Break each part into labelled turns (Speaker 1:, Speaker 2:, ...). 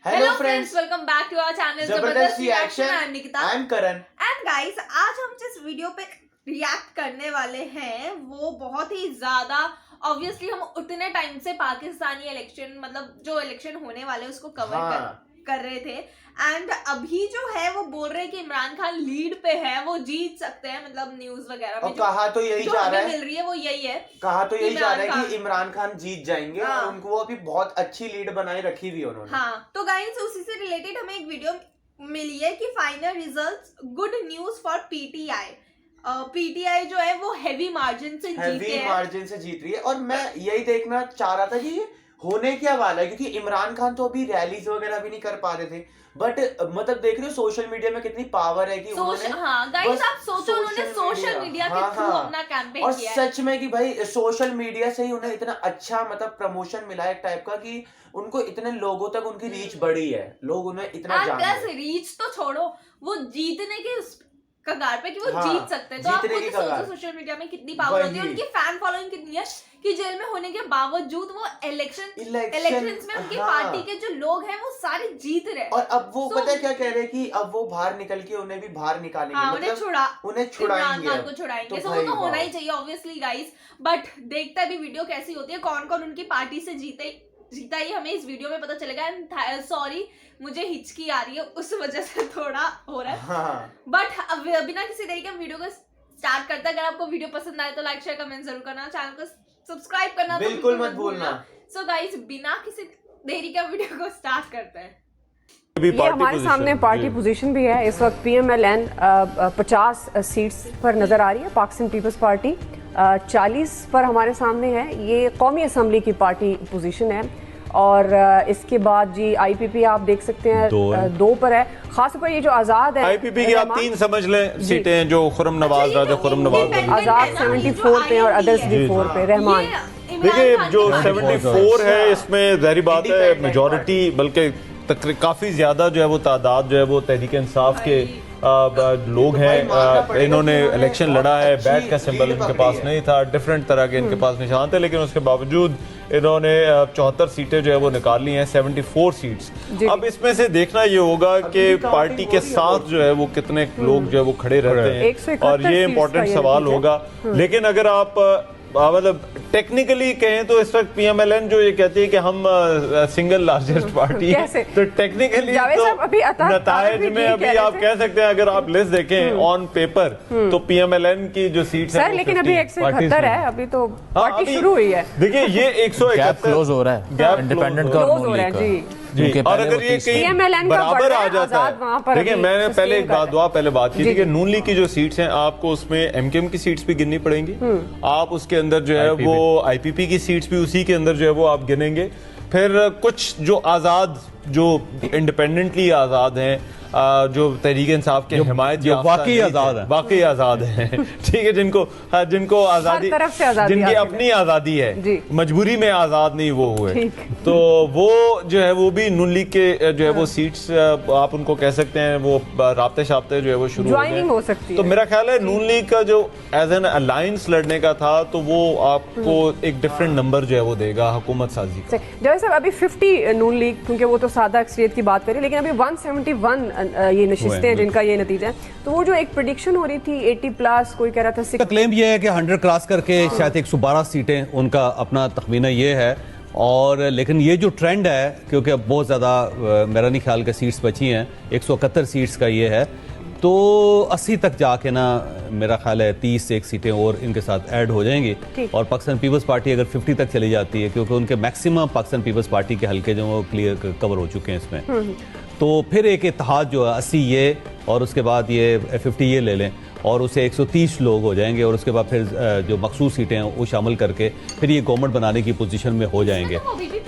Speaker 1: Hello friends, welcome back to our channel
Speaker 2: जबरदस्त reaction.
Speaker 1: I am Nikita
Speaker 2: I am Karan।
Speaker 1: And guys, आज हम जिस video पे react करने वाले हैं वो बहुत ही ज्यादा ऑब्वियसली हम उतने टाइम से पाकिस्तानी इलेक्शन मतलब जो इलेक्शन होने वाले उसको कवर कर रहे थे एंड अभी जो है वो बोल रहे हैं कि इमरान खान लीड पे है, वो जीत सकते हैं, मतलब न्यूज वगैरह में
Speaker 2: कहा तो यही जा रहा है,
Speaker 1: मिल रही है वो यही है,
Speaker 2: कहा तो यही जा रहा है कि इमरान खान जीत जाएंगे।
Speaker 1: हाँ।
Speaker 2: और उनको अभी बहुत अच्छी लीड बनाए रखी हुई उन्होंने।
Speaker 1: हाँ, तो गाइस उसी से रिलेटेड हमें एक वीडियो मिली है कि final results good news for PTI. PTI जो है वो हैवी मार्जिन से
Speaker 2: जीत रही है और मैं यही देखना चाह रहा था कि ये होने क्या वाला है, क्योंकि इमरान खान तो अभी रैलीज वगैरह भी नहीं कर पा रहे थे, बट मतलब देख रहे हो सोशल मीडिया में कितनी पावर है कि उन्होंने
Speaker 1: आप सोचो उन्होंने सोशल मीडिया के थ्रू अपना कैंपेन
Speaker 2: और
Speaker 1: किया
Speaker 2: सच में कि भाई सोशल मीडिया से ही उन्हें इतना अच्छा मतलब प्रमोशन मिला है एक टाइप का कि उनको इतने लोगों तक उनकी रीच बढ़ी है, लोग उन्हें इतना जानते हैं।
Speaker 1: रीच तो छोड़ो, वो जीतने के कगार पे कि वो जीत सकते हैं। तो आप खुद सोचो सोशल मीडिया में कितनी पावर होती है, उनकी फैन फॉलोइंग कितनी है कि जेल में होने के बावजूद वो इलेक्शंस में उनकी पार्टी के जो लोग हैं वो सारे जीत रहे हैं। और
Speaker 2: अब वो पता है क्या कह रहे हैं कि अब वो बाहर निकल के उन्हें भी बाहर निकालेंगे,
Speaker 1: उन्हें छुड़ाएंगे
Speaker 2: तो
Speaker 1: वो तो होना ही चाहिए ऑब्वियसली गाइस। बट देखते हैं अभी वीडियो कैसी होती है, कौन कौन उनकी पार्टी से जीता ही हमें इस वीडियो में पता चलेगा। एंड सॉरी मुझे हिचकी आ रही है उस वजह से थोड़ा हो रहा है, बट अब बिना किसी देरी के हम वीडियो को स्टार्ट करते हैं। अगर आपको वीडियो पसंद आए तो लाइक शेयर कमेंट जरूर करना, चैनल को सब्सक्राइब करना
Speaker 2: बिल्कुल मत भूलना।
Speaker 1: सो गाइस बिना किसी देरी के वीडियो को स्टार्ट करते हैं।
Speaker 3: ये हमारे सामने पार्टी पोजीशन भी है। इस वक्त PMLN 50 सीट्स पर नजर आ रही है, पाकिस्तान पीपल्स पार्टी 40 पर हमारे सामने है। ये कौमी असम्बली की पार्टी पोजीशन है और इसके बाद जी IPP आप देख सकते हैं 2 पर है। खास पर ये जो आजाद है
Speaker 4: IPP की आप 3 समझ लें सीटें, जो खुर्रम नवाज राजा खुर्रम नवाज
Speaker 3: आजाद 74 पे और अदर्स भी 4 पे। रहमान
Speaker 4: देखिए जो 74 है इसमें ज़ाहिर बात है मेजॉरिटी, बल्कि काफी ज्यादा जो है वो तादाद जो है वो तहरीक इंसाफ के लोग हैं। इन्होंने इलेक्शन लड़ा है, बैट का सिंबल इनके पास नहीं था, डिफरेंट तरह के इनके पास निशान थे, लेकिन उसके बावजूद इन्होंने 74 सीटें जो है वो निकाल ली हैं, 74 सीट्स। अब इसमें से देखना ये होगा कि पार्टी के साथ जो है वो कितने लोग जो है वो खड़े रहते हैं और ये इम्पोर्टेंट सवाल होगा। लेकिन अगर आप मतलब टेक्निकली कहें तो इस वक्त PMLN जो ये कहती है कि हम सिंगल लार्जेस्ट पार्टी है, तो टेक्निकली तो नतायज में अभी आप कह सकते हैं, अगर आप लिस्ट देखें ऑन पेपर तो PMLN की जो सीट्स है
Speaker 3: लेकिन अभी 171 है, अभी तो पार्टी शुरू हुई है।
Speaker 4: देखिए ये 171
Speaker 5: क्लोज हो रहा है इंडिपेंडेंट का
Speaker 4: जी। और अगर ये कहीं बराबर आ जाता है, देखिए मैंने पहले एक पहले बात की थी कि नून लीग की जो सीट्स हैं आपको उसमें MKM की सीट्स भी गिननी पड़ेंगी, आप उसके अंदर जो है वो IPP की सीट्स भी उसी के अंदर जो है वो आप गिनेंगे, फिर कुछ जो आज़ाद जो इंडिपेंडेंटली आज़ाद हैं, जो तहरीक इंसाफ के हिमायत वाकई आज़ाद है ठीक है, जिनको आज़ादी जिनकी अपनी आज़ादी है, मजबूरी में आज़ाद नहीं वो हुए, तो वो जो है वो भी नून लीग के जो है वो सीट्स आप उनको कह सकते हैं वो राब्ते शाब्ते जो है वो शुरू
Speaker 3: हो सकती है।
Speaker 4: तो मेरा ख्याल है नून लीग का जो एज एन अलायंस लड़ने का था तो वो आपको एक डिफरेंट नंबर जो है वो देगा हुकूमत साजी का।
Speaker 3: जैसे अभी 50 नून लीग, क्योंकि वो तो सादा अक्सरियत की बात करें, लेकिन अभी 171 ये नशिस्तें हैं जिनका ये नतीजा है। तो वो जो एक प्रेडिक्शन हो रही थी 80+ कोई कह रहा था,
Speaker 5: क्लेम ये है कि 100 क्रॉस करके शायद 112 सीटें उनका अपना तखमीना ये है। और लेकिन ये जो ट्रेंड है, क्योंकि अब बहुत ज़्यादा मेरा नहीं ख्याल के सीट्स बची हैं, 171 सीट्स का ये है, तो 80 तक जाके ना मेरा ख्याल है 30 से 1 सीटें और इनके साथ ऐड हो जाएंगी। और पाकिस्तान पीपल्स पार्टी अगर 50 तक चली जाती है, क्योंकि उनके मैक्सिमम पाकिस्तान पीपल्स पार्टी के हल्के जो वो क्लियर कवर हो चुके हैं इसमें, तो फिर एक इत्तेहाद जो है 80 ये और उसके बाद ये 50 ये ले लें और उसे 130 लोग हो जाएंगे और उसके बाद फिर जो मखसूस सीटें हैं वो शामिल करके फिर ये गवर्नमेंट बनाने की पोजीशन में हो जाएंगे।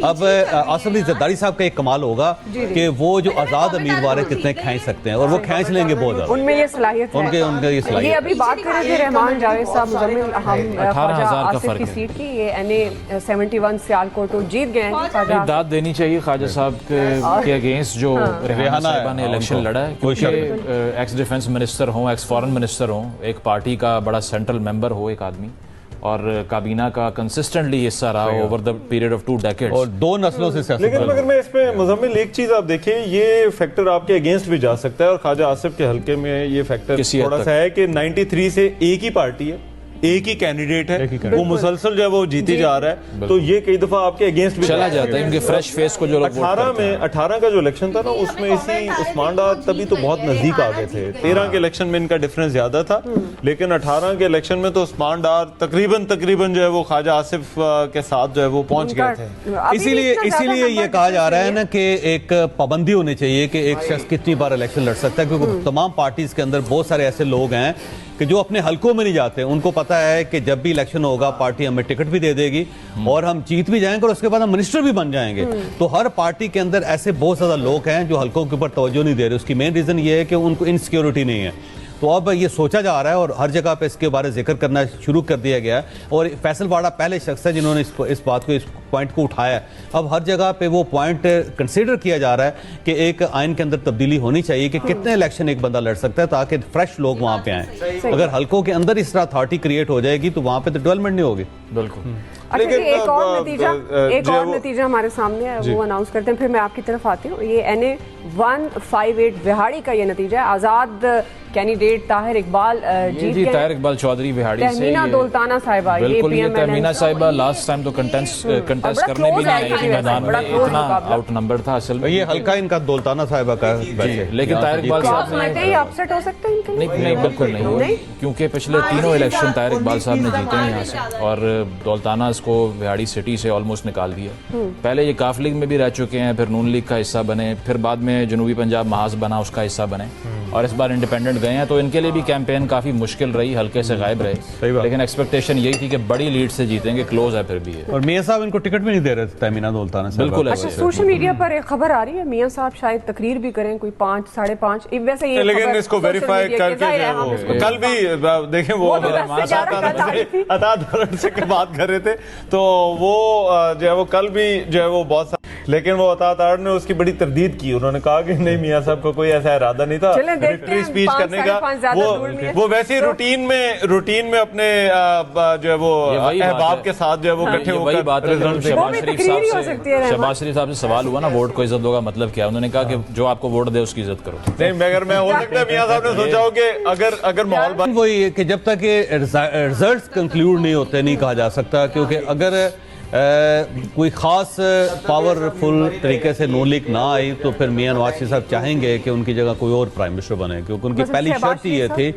Speaker 5: अब आसिफ अली जरदारी साहब का एक कमाल होगा कि वो जो आज़ाद उम्मीदवार है कितने खींच सकते हैं और वो खींच लेंगे बहुत ज़्यादा,
Speaker 3: उनमें ये सलाहियत है।
Speaker 5: उनके ये सलाहियत।
Speaker 3: ये अभी बात कर रहे थे रहमान जावेद साहब मुजम्मिल, हम ख्वाजा आसिफ की सीट की, ये NA 71 सियालकोट तो जीत गए हैं।
Speaker 6: दाद देनी चाहिए ख्वाजा साहब के अगेंस्ट जो रेहाना साहिबा ने इलेक्शन लड़ा है, क्योंकि एक्स डिफेंस मिनिस्टर हों, एक्स फॉरेन मिनिस्टर हों, एक पार्टी का बड़ा सेंट्रल मेंबर हो एक आदमी, और काबीना का कंसिस्टेंटली हिस्सा रहा over the period of 2 decades।
Speaker 5: और 2 नस्लों से सियासत
Speaker 4: लेकिन
Speaker 5: कर रहे
Speaker 4: मगर मैं इसमें मुजम्मिल एक चीज आप देखिए, ये फैक्टर आपके अगेंस्ट भी जा सकता है और ख्वाजा आसिफ के हल्के में ये फैक्टर
Speaker 6: किसी हद
Speaker 4: थोड़ा
Speaker 6: तक।
Speaker 4: सा है कि 93 से एक ही पार्टी है, एक ही कैंडिडेट है, वो मुसलसल जो है वो जीती जा रहा है, तो ये कई दफा आपके अगेंस्ट भी
Speaker 6: चला जाता है इनके फ्रेश फेस को जो लोग वोट
Speaker 4: 18
Speaker 6: करते हैं।
Speaker 4: में 18 का जो इलेक्शन था ना, उसमें इसी उस्मान डार तभी तो बहुत नजदीक आ गए थे। 13 के इलेक्शन में इनका डिफरेंस ज्यादा था, लेकिन 18 के इलेक्शन में तो उस्मान डार तकरीबन जो है वो ख्वाजा आसिफ के साथ जो है वो पहुंच गए थे।
Speaker 5: इसीलिए ये कहा जा रहा है ना कि एक पाबंदी होनी चाहिए कि एक शख्स कितनी बार इलेक्शन लड़ सकता है, क्योंकि तमाम पार्टीज के अंदर बहुत सारे ऐसे लोग हैं कि जो अपने हलकों में नहीं जाते। उनको पता है कि जब भी इलेक्शन होगा पार्टी हमें टिकट भी दे देगी और हम जीत भी जाएंगे और उसके बाद हम मिनिस्टर भी बन जाएंगे। तो हर पार्टी के अंदर ऐसे बहुत ज्यादा लोग हैं जो हलकों के ऊपर तवज्जो नहीं दे रहे। उसकी मेन रीजन ये है कि उनको इनसिक्योरिटी नहीं है। तो अब ये सोचा जा रहा है और हर जगह पे इसके बारे में जिक्र करना शुरू कर दिया गया है, और फैसल वाड़ा पहले शख्स है जिन्होंने इस बात को, इस पॉइंट को उठाया है। अब हर जगह पे वो पॉइंट कंसीडर किया जा रहा है कि एक आइन के अंदर तब्दीली होनी चाहिए कि कितने इलेक्शन एक बंदा लड़ सकता है, ताकि फ्रेश लोग वहां पे आए। अगर हल्कों के अंदर इस तरह अथॉरिटी क्रिएट हो जाएगी तो वहां पे तो डेवलपमेंट नहीं होगी।
Speaker 6: बिल्कुल।
Speaker 3: अच्छा,
Speaker 4: लेकिन
Speaker 3: एक और
Speaker 4: जो
Speaker 3: नतीजा हमारे सामने है, वो अनाउंस करते हैं, फिर मैं आपकी तरफ आती हूँ। ये NA 158 बिहाड़ी का ये नतीजा है। आजाद कैंडिडेट ताहिर इकबाल जीत
Speaker 6: जी
Speaker 3: गए।
Speaker 6: ताहिर इकबाल चौधरी बिहाड़ी से।
Speaker 3: तहमीना दौलताना साहिबा, ये
Speaker 6: बिल्कुल, ये
Speaker 3: PMLN
Speaker 6: तहमीना साहिबा लास्ट टाइम तो कंटेस्ट करने भी नहीं आई थी मैदान में, इतना आउट नंबर था असल में।
Speaker 5: ये हल्का इनका दौलताना साहिबा का वैसे।
Speaker 6: लेकिन ताहिर इकबाल
Speaker 3: तो आप
Speaker 6: साहब
Speaker 3: समझते हैं ये अपसेट हो सकते हैं इनके लिए?
Speaker 6: नहीं बिल्कुल नहीं, क्योंकि पिछले तीनों इलेक्शन ताहिर इकबाल साहब ने जीते हैं यहाँ से, और दौलताना को बिहाड़ी सिटी से ऑलमोस्ट निकाल दिया। पहले ये काफ लीग में भी रह चुके हैं, फिर नून लीग का हिस्सा बने, फिर बाद में जनूबी पंजाब महाज बना उसका हिस्सा बने, और इस बार इंडिपेंडेंट गए हैं। तो इनके लिए भी कैंपेन काफी मुश्किल रही, हल्के से गायब रहे, लेकिन एक्सपेक्टेशन यही थी कि बड़ी लीड से जीतेंगे। क्लोज है फिर भी है।
Speaker 5: और मियां साहब इनको टिकट भी नहीं दे रहे थे, तहमीना दौलताना साहिबा।
Speaker 6: बिल्कुल
Speaker 3: अच्छा, सोशल मीडिया पर एक खबर आ रही है, मियां साहब शायद तकरीर भी करें, कोई 5 साढ़े 5, वैसे ये
Speaker 4: लेकिन
Speaker 3: खबर
Speaker 4: इसको
Speaker 3: सोशल
Speaker 4: वेरीफाई
Speaker 3: मीडिया की
Speaker 4: करके
Speaker 3: जाहिर है,
Speaker 4: जो
Speaker 3: हम
Speaker 4: है
Speaker 3: इसको-
Speaker 4: वो कल भी देखें वो
Speaker 3: वो तो 10 से 11 कल आ रही थी।
Speaker 4: अतात से बात कर रहे थे, तो वो जो है वो कल भी जो है वो बहुत, लेकिन वो अतात ने उसकी बड़ी तरदीद की। उन्होंने कहा कि नहीं, मियां साहब का कोई ऐसा इरादा नहीं था
Speaker 3: चलें देखते
Speaker 4: विक्ट्री
Speaker 3: हैं,
Speaker 4: स्पीच
Speaker 3: 5
Speaker 4: करने
Speaker 3: साढ़े 5 ज्यादा
Speaker 4: का।
Speaker 3: दूर नहीं है।
Speaker 4: वो वैसे ही रूटीन में अपने जो है वो
Speaker 6: ये वही बात
Speaker 4: अहबाब
Speaker 6: है।
Speaker 4: के साथ जो है वो इकट्ठे
Speaker 6: वही बात
Speaker 4: होकर
Speaker 6: है।
Speaker 4: रिजल्ट देंगे।
Speaker 3: वो भी तकरीर ही हो सकती है, रहमान।
Speaker 6: शहबाज शरीफ साहब से सवाल हुआ ना, वोट को इज्जत दो का मतलब क्या? उन्होंने कहा कि जो आपको वोट दे उसकी इज्जत करो।
Speaker 4: नहीं, मगर मैं हो सकता है मियां साहब ने सोचा हो कि अगर माहौल बन,
Speaker 5: वही है कि जब तक ये रिजल्ट्स कंक्लूड नहीं होते नहीं कहा जा सकता, क्योंकि अगर कोई ख़ास पावरफुल तरीके से नून लीग ना आई तो फिर मियां नवाज शरीफ साहब चाहेंगे कि उनकी जगह कोई और प्राइम मिनिस्टर बने, क्योंकि उनकी पहली शर्त ही ये थी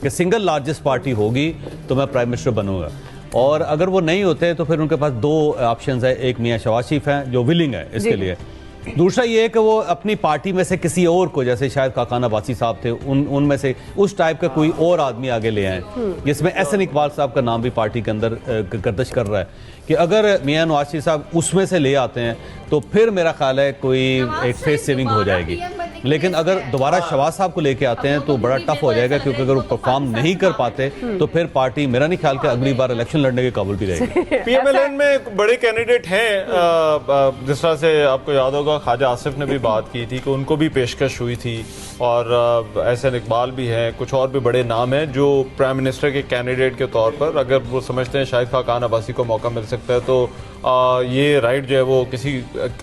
Speaker 5: कि सिंगल लार्जेस्ट पार्टी होगी तो मैं प्राइम मिनिस्टर बनूंगा। और अगर वो नहीं होते तो फिर उनके पास 2 ऑप्शंस है, एक मियां शहबाज शरीफ हैं जो विलिंग है इसके लिए, दूसरा ये है कि वो अपनी पार्टी में से किसी और को, जैसे शायद काकाना बासी साहब थे, उनमें से उस टाइप का कोई और आदमी आगे ले आए, जिसमें एहसन इकबाल साहब का नाम भी पार्टी के अंदर गर्दिश कर रहा है कि अगर मियां नवाज शरीफ साहब उसमें से ले आते हैं तो फिर मेरा ख्याल है कोई एक फेस सेविंग हो जाएगी। लेकिन अगर दोबारा शहबाज साहब को लेके आते हैं तो बड़ा टफ हो जाएगा, क्योंकि अगर वो परफॉर्म नहीं कर पाते तो फिर पार्टी मेरा नहीं ख्याल कि अगली बार इलेक्शन लड़ने के काबिल भी रहेगी।
Speaker 4: PMLN में बड़े कैंडिडेट हैं, जिस तरह से आपको याद होगा ख्वाजा आसिफ ने भी बात की थी कि उनको भी पेशकश हुई थी, और एहसन इकबाल भी हैं, कुछ और भी बड़े नाम हैं जो प्राइम मिनिस्टर के कैंडिडेट के तौर पर अगर वो समझते हैं शायद खाकान अब्बासी को मौका मिल सकता है तो ये राइट जो है वो किसी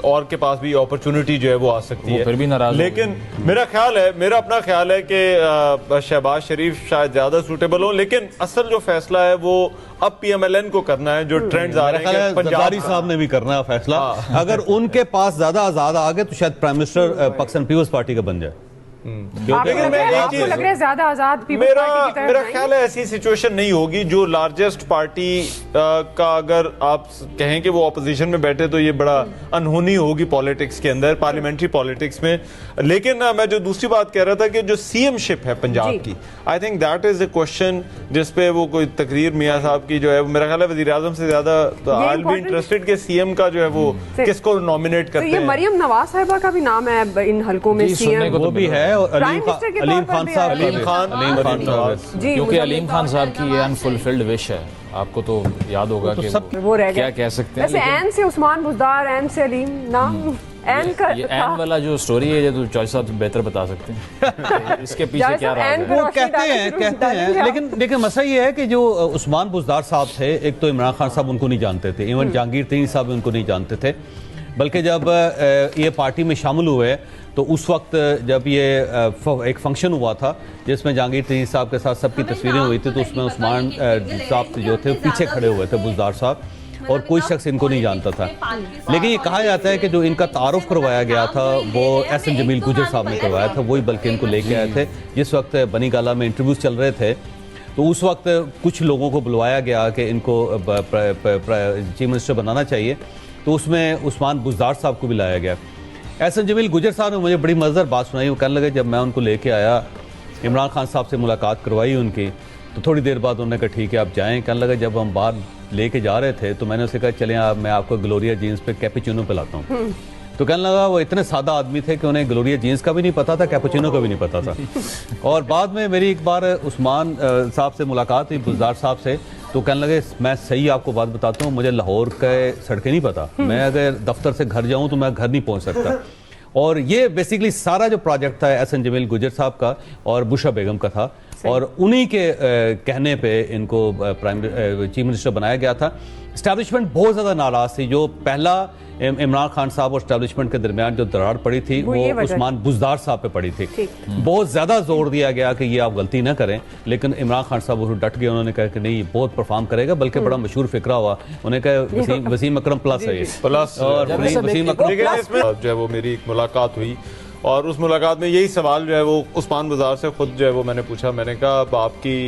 Speaker 4: और के पास भी अपॉर्चुनिटी जो है वो आ सकती है,
Speaker 6: फिर भी नाराज।
Speaker 4: लेकिन मेरा अपना ख्याल है कि शहबाज शरीफ शायद ज्यादा सूटेबल हो, लेकिन असल जो फैसला है वो अब PMLN को करना है। जो ट्रेंड्स आ रहे हैं
Speaker 5: पंजाबी साहब ने भी करना है फैसला, अगर उनके पास ज्यादा आजाद आ गए तो शायद प्राइम मिनिस्टर पाकिस्तान पीपल्स पार्टी का बन जाए।
Speaker 4: लेकिन मैं एक
Speaker 3: आपको
Speaker 4: चीज,
Speaker 3: लग रहा है ज्यादा आजाद पीपल्स पार्टी की तरफ
Speaker 4: मेरा
Speaker 3: जाएंगे?
Speaker 4: ख्याल है ऐसी सिचुएशन नहीं होगी। जो लार्जेस्ट पार्टी का अगर आप कहें कि वो ऑपोजिशन में बैठे तो ये बड़ा अनहोनी होगी पॉलिटिक्स के अंदर, पार्लियामेंट्री पॉलिटिक्स में। लेकिन मैं जो दूसरी बात कह रहा था कि जो CM-शिप है पंजाब की, I think that is a question जिसपे वो कोई तकरीर मियां साहब की जो है मेरा ख्याल है वज़ीर आज़म से ज्यादा आई विल बी इंटरेस्टेड कि CM का जो है वो किसको नॉमिनेट
Speaker 3: तो
Speaker 4: करते
Speaker 3: ये
Speaker 4: हैं।
Speaker 3: मरियम नवाज साहिबा का भी नाम है इन हलकों में,
Speaker 6: जी, सुनने
Speaker 3: CM
Speaker 6: को
Speaker 5: वो भी है, और
Speaker 3: प्राइम मिनिस्टर के
Speaker 5: अलीम
Speaker 3: तौर पर
Speaker 5: खान
Speaker 3: भी
Speaker 5: साहब,
Speaker 3: है।
Speaker 4: अलीम खान नवाज।
Speaker 3: जी,
Speaker 6: क्योंकि अलीम खान साहब की ये अनफुलफिल्ड विश है, आपको तो याद होगा कि
Speaker 3: वो रह
Speaker 6: क्या
Speaker 3: गए।
Speaker 6: कह सकते हैं।
Speaker 3: वैसे एन से उस्मान बुज़दार, एन से अलीम, नाम एन का
Speaker 6: ये एन वाला जो स्टोरी है ये तो चॉइस साहब बेहतर बता सकते हैं इसके पीछे क्या राज है।
Speaker 5: वो कहते हैं लेकिन मसला ये है कि जो उस्मान बुज़दार साहब थे, एक तो इमरान खान साहब उनको नहीं जानते थे, इवन जहांगीर तरीन साहब उनको नहीं जानते थे, बल्कि जब ये पार्टी में शामिल हुए तो उस वक्त जब ये एक फंक्शन हुआ था जिसमें जहांगीर तरीन साहब के साथ सबकी तस्वीरें हुई थी, तो उसमें उस्मान साहब जो थे पीछे खड़े हुए थे, बुज़दार साहब, और कोई शख्स इनको नहीं जानता था। लेकिन ये कहा जाता है कि जो इनका तारुफ करवाया गया था वो एहसन जमील गुजर साहब ने करवाया था, वही बल्कि इनको लेके आए थे। जिस वक्त बनी गाला में इंटरव्यूज चल रहे थे तो उस वक्त कुछ लोगों को बुलवाया गया कि इनको चीफ मिनिस्टर बनाना चाहिए, तो उसमें उस्मान बुज़दार साहब को भी लाया गया। एहसन जमील गुजर साहब ने मुझे बड़ी मज़ेदार बात सुनाई। वो कहने लगे जब मैं उनको लेके आया, इमरान खान साहब से मुलाकात करवाई उनकी, तो थोड़ी देर बाद उन्होंने कहा ठीक है आप जाएँ। कहने लगे जब हम बाहर लेके जा रहे थे तो मैंने उसे कहा चलें आप, मैं आपको ग्लोरिया जीन्स पे कैपुचिनो पिलाता हूँ। तो कहने लगा वो इतने सादा आदमी थे कि उन्हें ग्लोरिया जीन्स का भी नहीं पता था, कैपुचिनो का भी नहीं पता था। और बाद में मेरी एक बार उस्मान साहब से मुलाकात हुई, बुज़दार साहब से, तो कहने लगे मैं सही आपको बात बताता हूँ, मुझे लाहौर के सड़कें नहीं पता, मैं अगर दफ्तर से घर जाऊँ तो मैं घर नहीं पहुँच सकता। और ये बेसिकली सारा जो प्रोजेक्ट था एहसन जमील गुजर साहब का और बुशरा बेगम का था, और उन्हीं के कहने पे इनको चीफ मिनिस्टर बनाया गया था। इस्टेब्लिशमेंट बहुत ज़्यादा नाराज़ थी। जो पहला इमरान खान साहब और इस्टेब्लिशमेंट के दरमियान जो दरार पड़ी थी वो उस्मान बुज़दार साहब पे पड़ी थी। बहुत ज़्यादा जोर दिया गया कि ये आप गलती ना करें, लेकिन इमरान खान साहब वो डट गए। उन्होंने कहा कि नहीं ये बहुत परफॉर्म करेगा, बल्कि बड़ा मशहूर फिक्रा हुआ, उन्हें कहा वसीम अकरम प्लस है ये
Speaker 4: प्लस।
Speaker 5: और वसीम अकरम
Speaker 4: जो है वो मेरी एक मुलाकात हुई और उस मुलाकात में यही सवाल जो है वो उस्मान बुज़दार से खुद जो है वो मैंने पूछा। मैंने कहा अब आपकी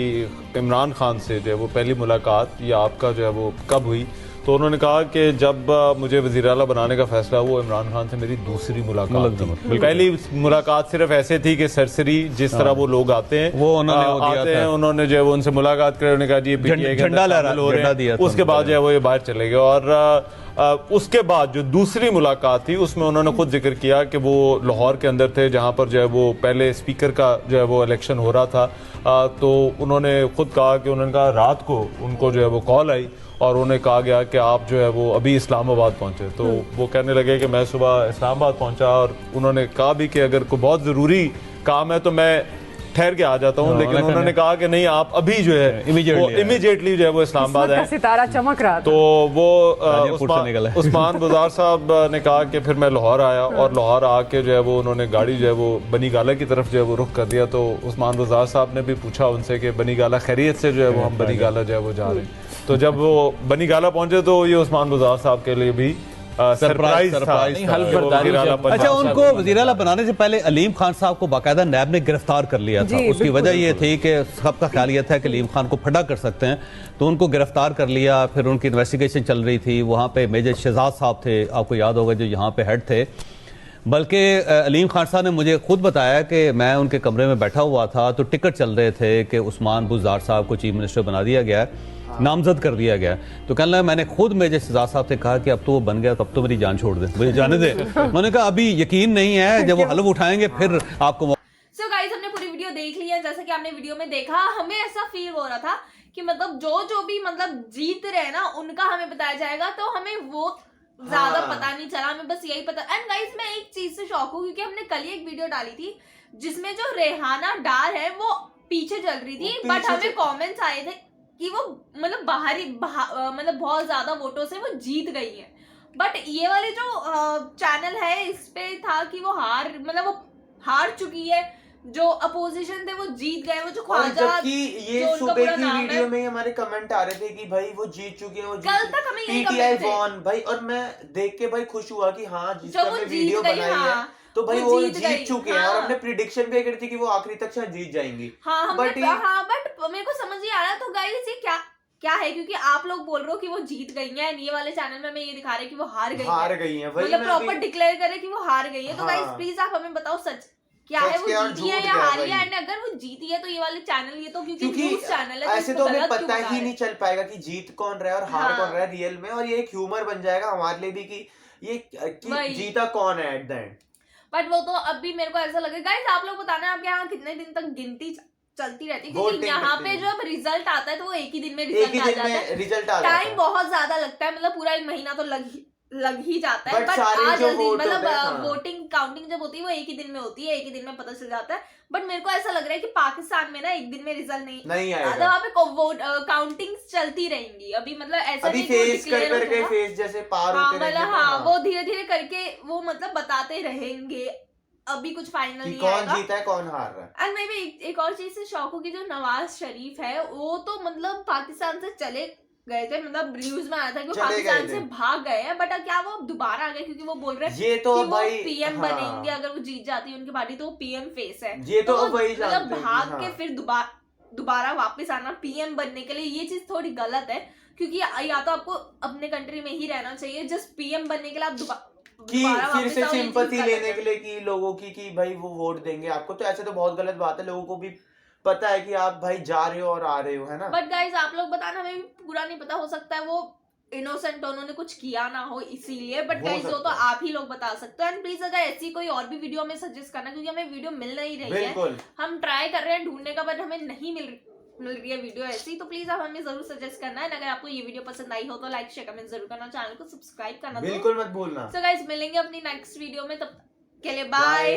Speaker 4: इमरान खान से जो है वो पहली मुलाकात या आपका जो है वो कब हुई? तो उन्होंने कहा कि जब मुझे वज़ीर आला बनाने का फैसला हुआ, इमरान खान से मेरी दूसरी मुलाकात थी। पहली मुलाकात सिर्फ ऐसे थी कि सरसरी जिस तरह वो लोग आते हैं
Speaker 5: वो उन्होंने
Speaker 4: उन्होंने जो है वो उनसे मुलाकात कर उन्होंने कहा जी
Speaker 5: झंडा लहरा दिया।
Speaker 4: उसके बाद जो है वो ये बाहर चले गए। और उसके बाद जो दूसरी मुलाकात थी उसमें उन्होंने खुद जिक्र किया कि वो लाहौर के अंदर थे जहाँ पर जो है वो पहले स्पीकर का जो है वो इलेक्शन हो रहा था। तो उन्होंने खुद कहा कि उन्होंने कहा रात को उनको जो है वो कॉल आई और उन्हें कहा गया कि आप जो है वो अभी इस्लामाबाद पहुंचे। तो वो कहने लगे कि मैं सुबह इस्लामाबाद पहुंचा और उन्होंने कहा भी कि अगर कोई बहुत ज़रूरी काम है तो मैं ठहर के आ जाता हूँ, लेकिन उन्होंने कहा कि नहीं आप अभी जो है इमीडिएटली जो है वो इस्लामाबाद है।
Speaker 3: सितारा चमक रहा था।
Speaker 4: तो वो उस्मान बुज़दार साहब ने कहा कि फिर मैं लाहौर आया और लाहौर आके जो है वो उन्होंने गाड़ी जो है वो बनी गाला की तरफ जो है वो रुख कर दिया। तो उस्मान बुज़दार साहब ने भी पूछा उनसे कि बनी गाला खैरियत से जो है वो हम बनी गाला जो है वो जा रहे हैं। तो जब वो बनी गाला पहुंचे तो ये उस्मान बुज़दार साहब के लिए भी सरप्राइज था।
Speaker 5: अच्छा, उनको वज़ीर आला बनाने से पहले अलीम खान साहब को बाकायदा नैब ने गिरफ्तार कर लिया था। उसकी वजह ये थी कि सबका ख्याल ये था कि अलीम खान को फटा कर सकते हैं, तो उनको गिरफ्तार कर लिया। फिर उनकी इन्वेस्टिगेशन चल रही थी। वहाँ पे मेजर शहजाद साहब थे, आपको याद होगा, जो यहाँ पे हेड थे। बल्कि अलीम खान साहब ने मुझे खुद बताया कि मैं उनके कमरे में बैठा हुआ था तो टिकट चल रहे थे कि उस्मान बुज़दार साहब को चीफ मिनिस्टर बना दिया गया, नामजद कर दिया गया। तो कहने लगा मैंने खुद मेजर शहजाद साहब से कहा कि अब तो वो बन गया, तब तो मेरी जान छोड़ दे, मुझे जाने दे। उन्होंने कहा अभी यकीन नहीं है, जब वो हलफ उठाएंगे फिर आपको।
Speaker 1: सो गाइस हमने पूरी वीडियो देख ली है। जैसा कि आपने वीडियो में देखा, हमें ऐसा फील हो रहा था कि मतलब जो भी मतलब जीत रहे ना उनका हमें बताया जाएगा, तो हमें वो ज्यादा पता नहीं चला, हमें बस यही पता। एंड गाइस मैं एक चीज से शॉक हूँ क्योंकि हमने कल ही एक वीडियो डाली थी जिसमें जो रेहाना डार है वो पीछे चल रही थी, बट हमें कमेंट्स आए थे कि वो मतलब मतलब बहुत ज्यादा वोटों से वो जीत गई है। बट ये वाले जो चैनल है इस पे था कि वो हार चुकी है, जो अपोजिशन थे वो जीत गए। वो जो ख्वाजा,
Speaker 2: जबकि ये सुबह की वीडियो में हमारे कमेंट आ रहे थे कि भाई वो जीत चुके हैं, वो
Speaker 1: कल तक हमें यही
Speaker 2: पीटीआई वॉन भाई। और मैं देख के भाई खुश हुआ कि हाँ जिसका हमने वीडियो बनाई है तो भाई वो जीत चुके हैं। और हमने प्रिडिक्शन भी करी थी कि वो आखिरी तक शायद जीत जाएंगी।
Speaker 1: बट मेरे को समझ नहीं आ रहा। तो गाइस ये क्या है, क्योंकि आप लोग बोल रहे हो कि वो जीत गई हैं, ये वाले चैनल में हमें ये दिखा रहे हैं कि वो हार गई हैं। मतलब प्रॉपर डिक्लेयर करे कि वो हार गई है। तो गाइस प्लीज आप हमें बताओ सच क्या है, वो जीती है या हारी है? एंड अगर वो जीती है तो ये वाले चैनल, ये तो क्योंकि न्यूज़ चैनल है,
Speaker 2: ऐसे तो हमें पता ही नहीं चल पाएगा कि जीत कौन रहा है और हार कौन रहा है रियल में। और ये एक ह्यूमर बन जाएगा हमारे लिए भी कि ये जीता कौन है एट द एंड।
Speaker 1: बट वो तो अभी मेरे को ऐसा लगे। गाइस आप लोग बताना आपके यहाँ कितने दिन तक गिनती चलती रहती है, क्योंकि यहाँ पे जब रिजल्ट आता है तो वो एक ही दिन में रिजल्ट आ जाता है। टाइम बहुत ज्यादा लगता है, मतलब पूरा 1 महीना तो लग ही जाता है,
Speaker 2: But
Speaker 1: बट
Speaker 2: सारे
Speaker 1: आज
Speaker 2: जो
Speaker 1: जल्दी
Speaker 2: vote
Speaker 1: मतलब
Speaker 2: होते हैं, हाँ।
Speaker 1: वोटिंग काउंटिंग जब होती है वो एक ही दिन में होती है, एक ही दिन में पता चल जाता है। बट मेरे को ऐसा लग रहा है कि पाकिस्तान में ना एक दिन में रिजल्ट
Speaker 2: नहीं
Speaker 1: आधा
Speaker 2: आएगा।
Speaker 1: वहाँ पे वोट काउंटिंग चलती रहेंगी अभी, मतलब ऐसा
Speaker 2: अभी
Speaker 1: नहीं कि वो
Speaker 2: फेज कर
Speaker 1: declare
Speaker 2: करके
Speaker 1: होगा।
Speaker 2: फेज जैसे पार
Speaker 1: हाँ
Speaker 2: होते रहेंगे
Speaker 1: मतलब
Speaker 2: ना,
Speaker 1: हाँ वो धीरे धीरे करके वो मतलब बताते रहेंगे, अभी कुछ फाइनल
Speaker 2: कि
Speaker 1: नहीं
Speaker 2: कौन
Speaker 1: आएगा।
Speaker 2: जीता है कौन हार रहा है।
Speaker 1: एंड मैं भी एक और चीज से शौक हूँ कि जो नवाज शरीफ है वो तो मतलब पाकिस्तान से चले गए थे, मतलब न्यूज में आया था कि वो
Speaker 2: चले गए
Speaker 1: पाकिस्तान
Speaker 2: थे।
Speaker 1: से भाग गए हैं, बट क्या वो अब दोबारा आ गए क्योंकि वो बोल रहे हैं
Speaker 2: ये तो
Speaker 1: कि वो
Speaker 2: भाई
Speaker 1: पीएम
Speaker 2: हाँ,
Speaker 1: बनेंगे, अगर वो जीत जाती है उनकी पार्टी तो वो पीएम फेस है।
Speaker 2: ये तो
Speaker 1: वो
Speaker 2: अब वही
Speaker 1: मतलब
Speaker 2: जानते हैं कि
Speaker 1: भाग
Speaker 2: हाँ।
Speaker 1: के फिर दोबारा वापस आना पीएम बनने के लिए, ये चीज थोड़ी गलत है, क्योंकि या तो आपको अपने कंट्री में ही रहना चाहिए, जस्ट पीएम बनने के लिए आप
Speaker 2: कि
Speaker 1: दोबारा
Speaker 2: फिर
Speaker 1: वापस
Speaker 2: से
Speaker 1: आओ, ये चीज
Speaker 2: सिंपैथी
Speaker 1: गलत
Speaker 2: लेने
Speaker 1: है।
Speaker 2: के लिए कि लोगों की कि भाई वो वोट देंगे आपको, तो ऐसे तो बहुत गलत बात है। लोगों को भी पता है कि आप भाई जा रहे हो और आ रहे हो, है ना।
Speaker 1: बट गाइज आप लोग बताना, हमें भी पूरा नहीं पता, हो सकता है वो इनोसेंट उन्होंने कुछ किया ना हो इसीलिए, बट
Speaker 2: हो
Speaker 1: गाइज वो तो
Speaker 2: सकता है।
Speaker 1: आप ही लोग बता सकते हो। एंड प्लीज अगर ऐसी कोई और भी वीडियो हमें सजेस्ट करना, क्योंकि हमें वीडियो मिल नहीं रही है,
Speaker 2: बिल्कुल
Speaker 1: हम ट्राई कर रहे हैं ढूंढने का, बट हमें नहीं मिल रही है वीडियो ऐसी, तो प्लीज आप हमें जरूर सजेस्ट करना है। अगर आपको ये वीडियो पसंद आई हो तो लाइक शेयर कमेंट जरूर करना, चैनल को सब्सक्राइब करना।
Speaker 2: बिल्कुल मत भूलना।
Speaker 1: सो गाइज मिलेंगे अपनी नेक्स्ट वीडियो में, तब के लिए बाय।